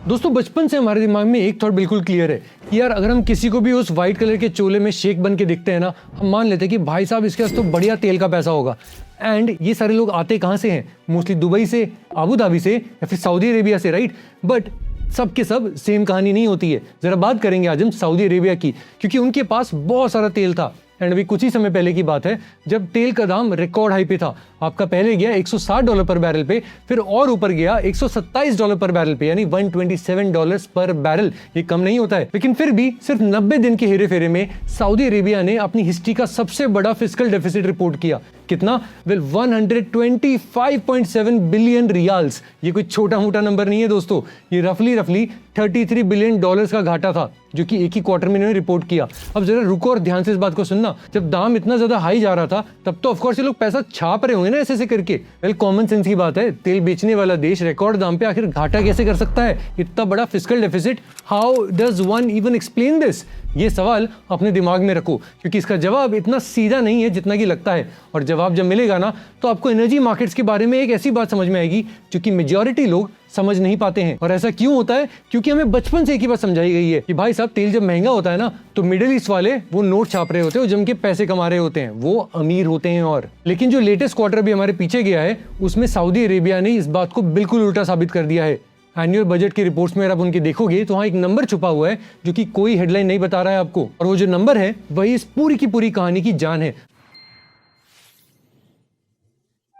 दोस्तों बचपन से हमारे दिमाग में एक थॉट बिल्कुल क्लियर है कि यार अगर हम किसी को भी उस व्हाइट कलर के चोले में शेख बन के दिखते हैं ना, हम मान लेते हैं कि भाई साहब इसके पास तो बढ़िया तेल का पैसा होगा। एंड ये सारे लोग आते कहाँ से हैं? मोस्टली दुबई से, अबू धाबी से या फिर सऊदी अरेबिया से, राइट। बट सब के सब सेम कहानी नहीं होती है। जरा बात करेंगे आज हम सऊदी अरेबिया की, क्योंकि उनके पास बहुत सारा तेल था। एंड अभी कुछ ही समय पहले की बात है जब तेल का दाम रिकॉर्ड हाई पे था। आपका पहले गया $160 पर बैरल पे, फिर और ऊपर गया $127 पर बैरल पे, यानी $127 पर बैरल। ये कम नहीं होता है। लेकिन फिर भी सिर्फ 90 दिन के हेरे फेरे में सऊदी अरेबिया ने अपनी हिस्ट्री का सबसे बड़ा फिस्कल डेफिसिट रिपोर्ट किया। कितना? Well 125.7 billion riyals. ये कोई छोटा मोटा नंबर नहीं है दोस्तों। ये रफली $33 बिलियन का घाटा था, जो कि एक ही क्वार्टर में इन्होंने रिपोर्ट किया। अब जरा रुको और ध्यान से इस बात को सुनना। जब दाम इतना ज्यादा हाई जा रहा था तब तो ऑफकोर्स ये लोग पैसा छाप रहे होंगे ना ऐसे करके। वेल कॉमन सेंस की बात है, तेल बेचने वाला देश रिकॉर्ड दाम पे आखिर घाटा कैसे कर सकता है? इतना बड़ा fiscal deficit, how does one even explain this? ये सवाल अपने दिमाग में रखो, क्योंकि इसका जवाब इतना सीधा नहीं है जितना कि लगता है। और जवाब जब मिलेगा ना तो आपको एनर्जी मार्केट्स के बारे में एक ऐसी बात समझ में आएगी जो कि मेजॉरिटी लोग समझ नहीं पाते हैं। और ऐसा क्यों होता है? क्योंकि हमें बचपन से एक ही बात समझाई गई है कि भाई साहब तेल जब महंगा होता है ना तो मिडिल ईस्ट वाले वो नोट छाप रहे होते हैं, जम के पैसे कमा रहे होते हैं, वो अमीर होते हैं। और लेकिन जो लेटेस्ट क्वार्टर भी हमारे पीछे गया है उसमें सऊदी अरेबिया ने इस बात को बिल्कुल उल्टा साबित कर दिया है। एनुअल बजट की रिपोर्ट्स में अगर आप उनके देखोगे तो वहाँ एक नंबर छुपा हुआ है जो कि कोई हेडलाइन नहीं बता रहा है आपको, और वो जो नंबर है वही इस पूरी की पूरी कहानी की जान है।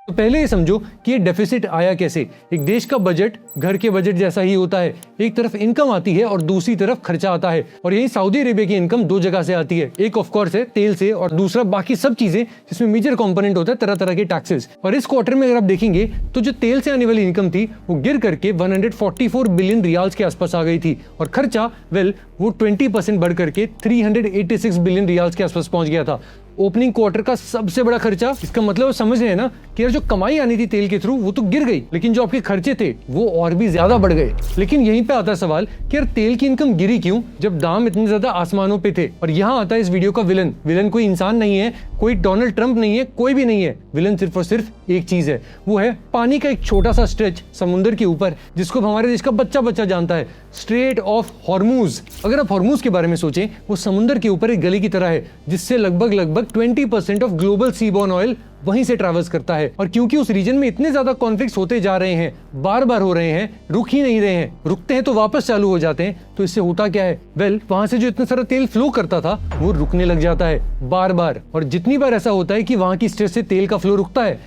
तो पहले ये समझो कि ये डेफिसिट आया कैसे। एक देश का बजट घर के बजट जैसा ही होता है। एक तरफ इनकम आती है और दूसरी तरफ खर्चा आता है। और यही सऊदी अरेबिया की इनकम दो जगह से आती है। एक ऑफ कोर्स है तेल से, और दूसरा बाकी सब चीजें जिसमें मेजर कंपोनेंट होता है तरह तरह के टैक्सेस। और इस क्वार्टर में अगर आप देखेंगे तो जो तेल से आने वाली इनकम थी वो गिर करके 144 बिलियन रियाल्स के आसपास आ गई थी। और खर्चा वो 20% बढ़ करके 386 बिलियन रियाल्स के आसपास पहुंच गया था। ओपनिंग क्वार्टर का सबसे बड़ा खर्चा। इसका मतलब समझ रहे हैं ना कि यार जो कमाई आनी थी तेल के थ्रू वो तो गिर गई, लेकिन जो आपके खर्चे थे वो और भी ज्यादा बढ़ गए। लेकिन यहीं पे आता है सवाल कि यार तेल की इनकम गिरी क्यों जब दाम इतने ज्यादा आसमानों पे थे? और यहाँ आता है इस वीडियो का विलन। विलन कोई इंसान नहीं है, कोई डोनाल्ड ट्रंप नहीं है, कोई भी नहीं है। विलन सिर्फ और सिर्फ एक चीज है, वो है पानी का एक छोटा सा स्ट्रेच समुद्र के ऊपर, जिसको हमारे देश का बच्चा बच्चा जानता है, स्ट्रेट ऑफ हॉर्मूज। अगर आप हॉर्मूज के बारे में सोचें, वो समुद्र के ऊपर एक गली की तरह है जिससे लगभग 20% ऑफ ग्लोबल सीबॉर्न ऑयल वहीं से ट्रैवल्स करता है। और क्योंकि उस रीजन में इतने ज्यादा कॉन्फ्लिक्ट्स होते जा रहे हैं, बार बार हो रहे हैं, रुक ही नहीं रहे हैं, रुकते हैं तो वापस चालू हो जाते हैं, तो इससे होता क्या है? वहां से जो इतना सारा तेल फ्लो करता था वो रुकने लग जाता है बार बार। और जितनी बार ऐसा होता है कि वहां की स्ट्रेस से तेल का फ्लो रुकता है,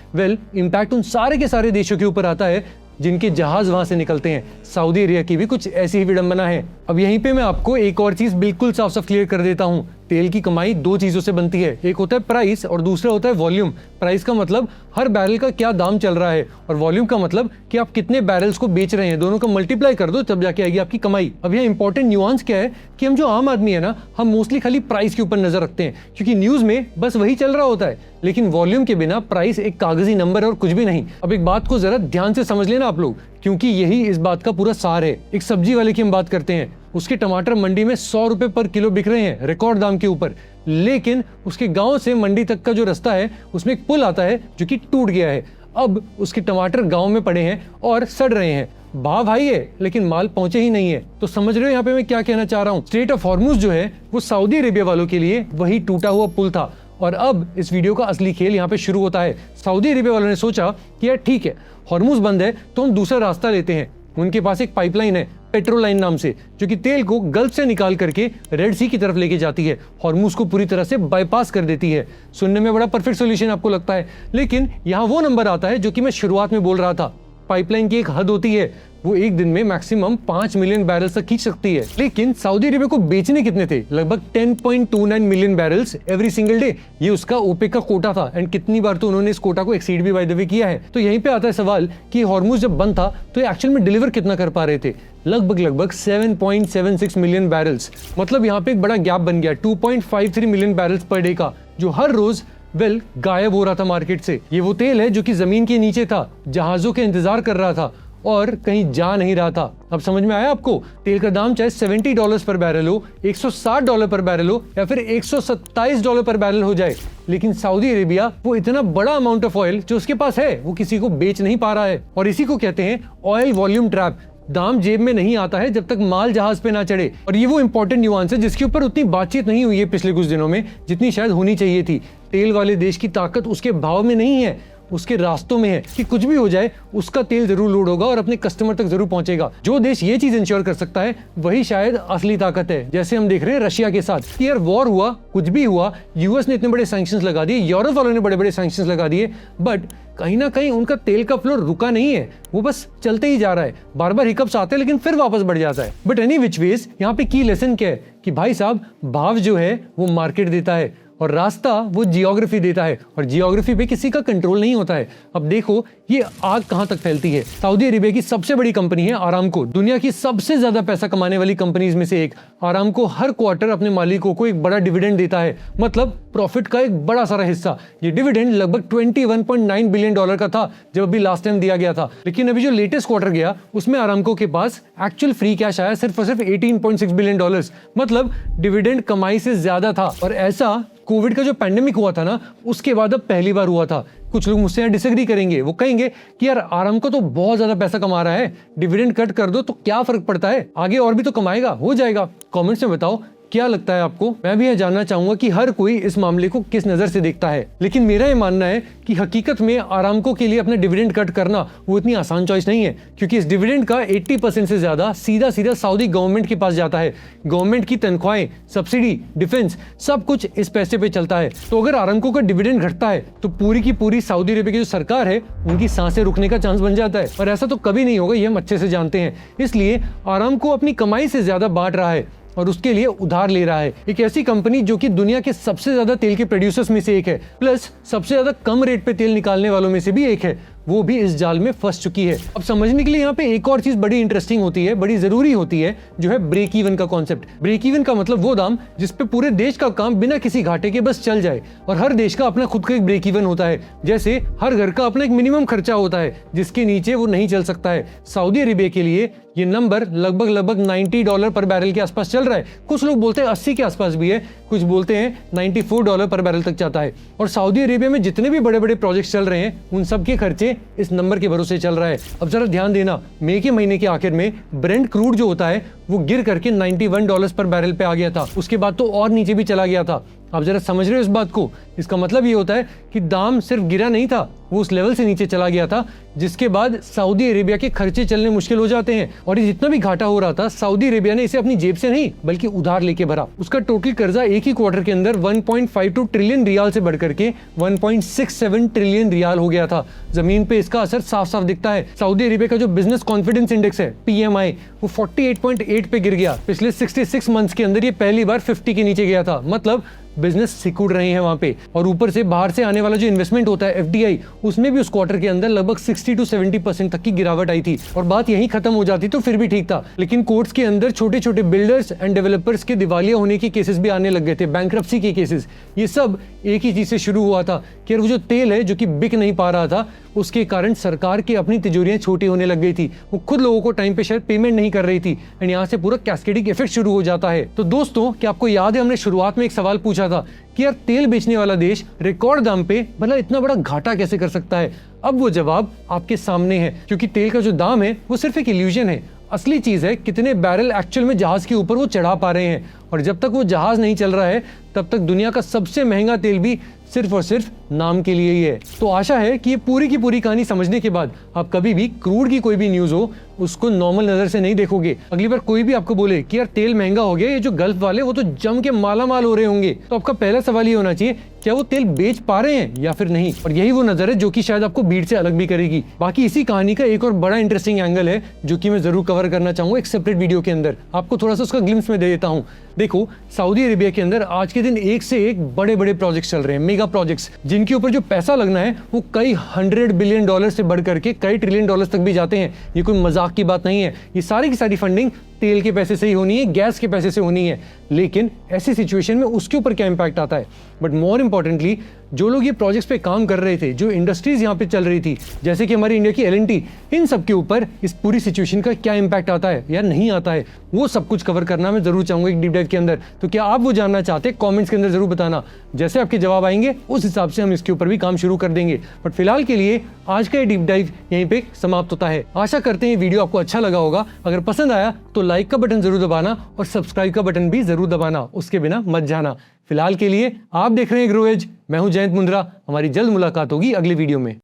इम्पैक्ट उन सारे के सारे देशों के ऊपर आता है जिनके जहाज वहां से निकलते हैं। सऊदी अरेबिया की भी कुछ ऐसी ही विडंबना है। अब यहीं पे मैं आपको एक और चीज बिल्कुल साफ साफ क्लियर कर देता हूँ। तेल की कमाई दो चीजों से बनती है, एक होता है प्राइस और दूसरा होता है वॉल्यूम। प्राइस का मतलब हर बैरल का क्या दाम चल रहा है, और वॉल्यूम का मतलब कि आप कितने बैरल्स को बेच रहे हैं। दोनों को मल्टीप्लाई कर दो तब जाके आएगी आपकी कमाई। अब यहाँ इंपॉर्टेंट न्यूआंस क्या है कि हम जो आम आदमी है ना, हम मोस्टली खाली प्राइस के ऊपर नजर रखते हैं, क्योंकि न्यूज में बस वही चल रहा होता है। लेकिन वॉल्यूम के बिना प्राइस एक कागजी नंबर है और कुछ भी नहीं। अब एक बात को जरा ध्यान से समझ लेना आप लोग, क्योंकि यही इस बात का पूरा सार है। एक सब्जी वाले की हम बात करते हैं, उसके टमाटर मंडी में 100 रुपए पर किलो बिक रहे हैं रिकॉर्ड दाम के ऊपर, लेकिन उसके गांव से मंडी तक का जो रास्ता है उसमें एक पुल आता है जो कि टूट गया है। अब उसके टमाटर गांव में पड़े हैं और सड़ रहे हैं। भाव हाई है लेकिन माल पहुंचे ही नहीं है। तो समझ रहे हो यहाँ पे मैं क्या कहना चाह रहा हूँ? स्ट्रेट ऑफ हॉर्मूज जो है वो सऊदी अरेबिया वालों के लिए वही टूटा हुआ पुल था। और अब इस वीडियो का असली खेल यहाँ पे शुरू होता है। सऊदी अरेबिया वालों ने सोचा कि यार ठीक है, हॉर्मूज बंद है तो हम दूसरा रास्ता लेते हैं। उनके पास एक पाइपलाइन है पेट्रोल लाइन नाम से, जो कि तेल को गल्फ से निकाल करके रेड सी की तरफ लेके जाती है, हॉर्मूज को पूरी तरह से बाईपास कर देती है। सुनने में बड़ा परफेक्ट सॉल्यूशन आपको लगता है, लेकिन यहाँ वो नंबर आता है जो कि मैं शुरुआत में बोल रहा था। पाइपलाइन की एक हद होती है, वो एक दिन में मैक्सिमम 5 मिलियन बैरल्स तक खींच सकती है। लेकिन सऊदी अरेबिया को बेचने कितने थे? लगभग 10.29 million barrels every single day. ये उसका ओपेक का कोटा था, एंड कितनी बार तो उन्होंने इस कोटा को एक्सीड भी बाय द वे किया है। तो यहीं पे आता है सवाल कि हॉर्मूज जब बंद था तो ये एक्चुअल में डिलीवर कितना कर पा रहे थे? लगभग 7.76 मिलियन बैरल्स। मतलब यहाँ पे एक बड़ा गैप बन गया, 2.53 मिलियन बैरल्स पर डे का, जो हर रोज गायब हो रहा था मार्केट से। ये वो तेल है जो कि जमीन के नीचे था, जहाजों के इंतजार कर रहा था और कहीं जा नहीं रहा था। अब समझ में आया आपको? तेल का दाम चाहे $70 पर बैरल हो, $160 पर बैरल हो, या फिर $127 पर बैरल हो जाए, लेकिन सऊदी अरेबिया वो इतना बड़ा अमाउंट ऑफ ऑयल जो उसके पास है वो किसी को बेच नहीं पा रहा है। और इसी को कहते हैं ऑयल वॉल्यूम ट्रैप। दाम जेब में नहीं आता है जब तक माल जहाज पे ना चढ़े। और ये वो इंपॉर्टेंट न्यूआंस है जिसके ऊपर उतनी बातचीत नहीं हुई है पिछले कुछ दिनों में जितनी शायद होनी चाहिए थी। तेल वाले देश की ताकत उसके भाव में नहीं है, उसके रास्तों में है कि कुछ भी हो जाए उसका तेल जरूर लोड होगा और अपने कस्टमर तक जरूर पहुंचेगा। जो देश ये चीज इंश्योर कर सकता है वही शायद असली ताकत है। जैसे हम देख रहे हैं रशिया के साथ कि यार वॉर हुआ, कुछ भी हुआ, यूएस ने इतने बड़े सैंक्शंस लगा दिए, यूरोप वालों ने बड़े बड़े सैंक्शंस लगा दिए, बट कहीं ना कहीं उनका तेल का फ्लो रुका नहीं है, वो बस चलते ही जा रहा है। बार बार हिकअप्स आते हैं लेकिन फिर वापस बढ़ जाता है। बट एनी विच वेज यहाँ पे की लेसन क्या है कि भाई साहब भाव जो है वो मार्केट देता है और रास्ता वो जियोग्राफी देता है, और जियोग्राफी पे किसी का कंट्रोल नहीं होता है। अब देखो ये आग कहां तक फैलती है। सऊदी अरेबिया की सबसे बड़ी कंपनी है आरामको, दुनिया की सबसे ज्यादा पैसा कमाने वाली कंपनीज में से एक। आरामको हर क्वार्टर अपने मालिकों को एक बड़ा डिविडेंड देता है, मतलब प्रॉफिट का एक बड़ा सारा हिस्सा। ये डिविडेंड लगभग $21.9 बिलियन का था जब अभी लास्ट टाइम दिया गया था, लेकिन अभी जो लेटेस्ट क्वार्टर गया उसमें आरामको के पास एक्चुअल फ्री कैश आया सिर्फ और सिर्फ $18.6 बिलियन, मतलब डिविडेंड कमाई से ज्यादा था। और ऐसा कोविड का जो पैंडेमिक हुआ था ना उसके बाद अब पहली बार हुआ था। कुछ लोग मुझसे यहाँ डिसएग्री करेंगे, वो कहेंगे कि यार आरामको तो बहुत ज्यादा पैसा कमा रहा है, डिविडेंड कट कर दो तो क्या फर्क पड़ता है, आगे और भी तो कमाएगा, हो जाएगा। कमेंट्स में बताओ क्या लगता है आपको। मैं भी यह जानना चाहूंगा कि हर कोई इस मामले को किस नजर से देखता है। लेकिन मेरा यह मानना है कि हकीकत में आरामको के लिए अपना डिविडेंड कट करना वो इतनी आसान चॉइस नहीं है, क्योंकि इस डिविडेंड का 80% से ज्यादा सीधा सीधा सऊदी गवर्नमेंट के पास जाता है। गवर्नमेंट की तनख्वाहें, सब्सिडी, डिफेंस सब कुछ इस पैसे पे चलता है। तो अगर आरामको का डिविडेंड घटता है तो पूरी की पूरी सऊदी अरेबिया की जो सरकार है उनकी सांसें रुकने का चांस बन जाता है, और ऐसा तो कभी नहीं होगा, ये हम अच्छे से जानते हैं। इसलिए आरामको अपनी कमाई से ज्यादा बांट रहा है और उसके लिए उधार ले रहा है। एक ऐसी कंपनी जो कि दुनिया के सबसे ज्यादा तेल के प्रोड्यूसर्स में से एक है, प्लस सबसे ज्यादा कम रेट पे तेल निकालने वालों में से भी एक है, वो भी इस जाल में फंस चुकी है। अब समझने के लिए यहाँ पे एक और चीज बड़ी इंटरेस्टिंग होती है, बड़ी जरूरी होती है, जो है ब्रेक इवन का कॉन्सेप्ट। ब्रेक इवन का मतलब वो दाम जिस पे पूरे देश का काम बिना किसी घाटे के बस चल जाए। और हर देश का अपना खुद का एक ब्रेक इवन होता है, जैसे हर घर का अपना एक मिनिमम खर्चा होता है जिसके नीचे वो नहीं चल सकता है। सऊदी अरेबिया के लिए ये नंबर लगभग $90 पर बैरल के आसपास चल रहा है। कुछ लोग बोलते हैं 80 के आसपास भी है, कुछ बोलते हैं $94 पर बैरल तक जाता है। और सऊदी अरेबिया में जितने भी बड़े बड़े प्रोजेक्ट्स चल रहे हैं उन सब के खर्चे इस नंबर के भरोसे चल रहा है। अब जरा ध्यान देना, मई के महीने के आखिर में ब्रेंट क्रूड जो होता है वो गिर करके $91 पर बैरल पे आ गया था, उसके बाद तो और नीचे भी चला गया था। आप जरा समझ रहे हो इस बात को। इसका मतलब ये होता है कि दाम सिर्फ गिरा नहीं था, वो उस लेवल से नीचे चला गया था जिसके बाद सऊदी अरेबिया के खर्चे चलने मुश्किल हो जाते हैं। और ये जितना भी घाटा हो रहा था सऊदी अरेबिया ने इसे अपनी जेब से नहीं बल्कि उधार लेके भरा। उसका टोटल कर्जा एक ही क्वार्टर के अंदर 1.52 ट्रिलियन रियाल से बढ़कर के 1.67 ट्रिलियन रियाल हो गया था। जमीन पे इसका असर साफ साफ दिखता है। सऊदी अरेबिया का जो बिजनेस कॉन्फिडेंस इंडेक्स है PMI वो 48.8 पे गिर गया। पिछले 66 मंथ्स के अंदर ये पहली बार 50 के नीचे गया था, मतलब बिजनेस सिकुड़ रहे हैं वहां पे। और ऊपर से बाहर से आने वाला जो इन्वेस्टमेंट होता है FDI, उसमें भी उस क्वार्टर के अंदर लगभग 60 to 70% तक की गिरावट आई थी। और बात यहीं खत्म हो जाती तो फिर भी ठीक था, लेकिन कोर्ट्स के अंदर छोटे छोटे बिल्डर्स एंड डेवलपर्स के दिवालिया होने के केसेस भी आने लग गए थे, बैंक्रप्सी के केसेस। ये सब एक ही चीज से शुरू हुआ था कि वो जो तेल है जो कि बिक नहीं पा रहा था उसके कारण सरकार की अपनी तिजोरियां छोटी होने लग गई थी। वो खुद लोगों को टाइम पे शायद पेमेंट नहीं कर रही थी, एंड यहाँ से पूरा कैस्केडिंग इफेक्ट शुरू हो जाता है। तो दोस्तों, क्या आपको याद है हमने शुरुआत में एक सवाल पूछा था कि यार तेल बेचने वाला देश रिकॉर्ड दाम पे भला इतना बड़ा घाटा कैसे कर सकता है? अब वो जवाब आपके सामने है, क्योंकि तेल का जो दाम है वो सिर्फ एक इल्यूजन है। असली चीज है कितने बैरल एक्चुअल में जहाज के ऊपर वो चढ़ा पा रहे हैं। और जब तक वो जहाज नहीं चल रहा है तब तक दुनिया का सबसे महंगा तेल भी सिर्फ और सिर्फ नाम के लिए ही है। तो आशा है कि ये पूरी की पूरी कहानी समझने के बाद आप कभी भी क्रूड की कोई भी न्यूज हो उसको नॉर्मल नजर से नहीं देखोगे। अगली बार कोई भी आपको बोले कि यार तेल महंगा हो गया, ये जो गल्फ वाले वो तो जम के माला माल हो रहे होंगे, तो आपका पहला सवाल ये होना चाहिए क्या वो तेल बेच पा रहे हैं या फिर नहीं। और यही वो नजर है जो कि शायद आपको भीड़ से अलग भी करेगी। बाकी इसी कहानी का एक और बड़ा इंटरेस्टिंग एंगल है जो कि मैं जरूर कवर करना चाहूंगा एक सेपरेट वीडियो के अंदर। आपको थोड़ा सा उसका ग्लिम्स में दे देता हूँ। देखो, सऊदी अरेबिया के अंदर आज के दिन एक से एक बड़े बड़े प्रोजेक्ट्स चल रहे हैं, मेगा प्रोजेक्ट्स, जिनके ऊपर जो पैसा लगना है वो कई $100 बिलियन से बढ़ करके कई $1 ट्रिलियन तक भी जाते हैं। ये कोई मजाक की बात नहीं है। ये सारी की सारी फंडिंग तेल के पैसे से ही होनी है, गैस के पैसे से होनी है, लेकिन ऐसी सिचुएशन में उसके ऊपर क्या इंपैक्ट आता है। बट मोर इंपॉर्टेंटली जो लोग ये प्रोजेक्ट्स पे काम कर रहे थे, जो इंडस्ट्रीज यहाँ पे चल रही थी, जैसे कि हमारी इंडिया की L&T, इन सब के ऊपर इस पूरी सिचुएशन का क्या इंपैक्ट आता है या नहीं आता है, वो सब कुछ कवर करना मैं जरूर चाहूंगा एक डीप डाइव के अंदर। तो क्या आप वो जानना चाहते हैं? कमेंट्स के अंदर जरूर बताना। जैसे आपके जवाब आएंगे उस हिसाब से हम इसके ऊपर भी काम शुरू कर देंगे। बट फिलहाल के लिए आज का ये डीप डाइव यहीं पे समाप्त होता है। आशा करते हैं वीडियो आपको अच्छा लगा होगा। अगर पसंद आया तो लाइक का बटन जरूर दबाना और सब्सक्राइब का बटन भी जरूर दबाना, उसके बिना मत जाना। फिलहाल के लिए आप देख रहे हैं ग्रो एज, मैं हूं जयंत मुंद्रा। हमारी जल्द मुलाकात होगी अगले वीडियो में।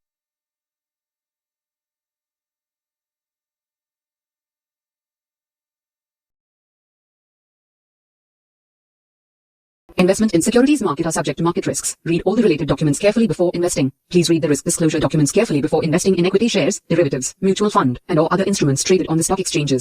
Investment in securities market are subject to market risks. Read all the related documents carefully before investing. Please read the risk disclosure documents carefully before investing in equity shares, derivatives, mutual fund, and or other instruments traded on the stock exchanges.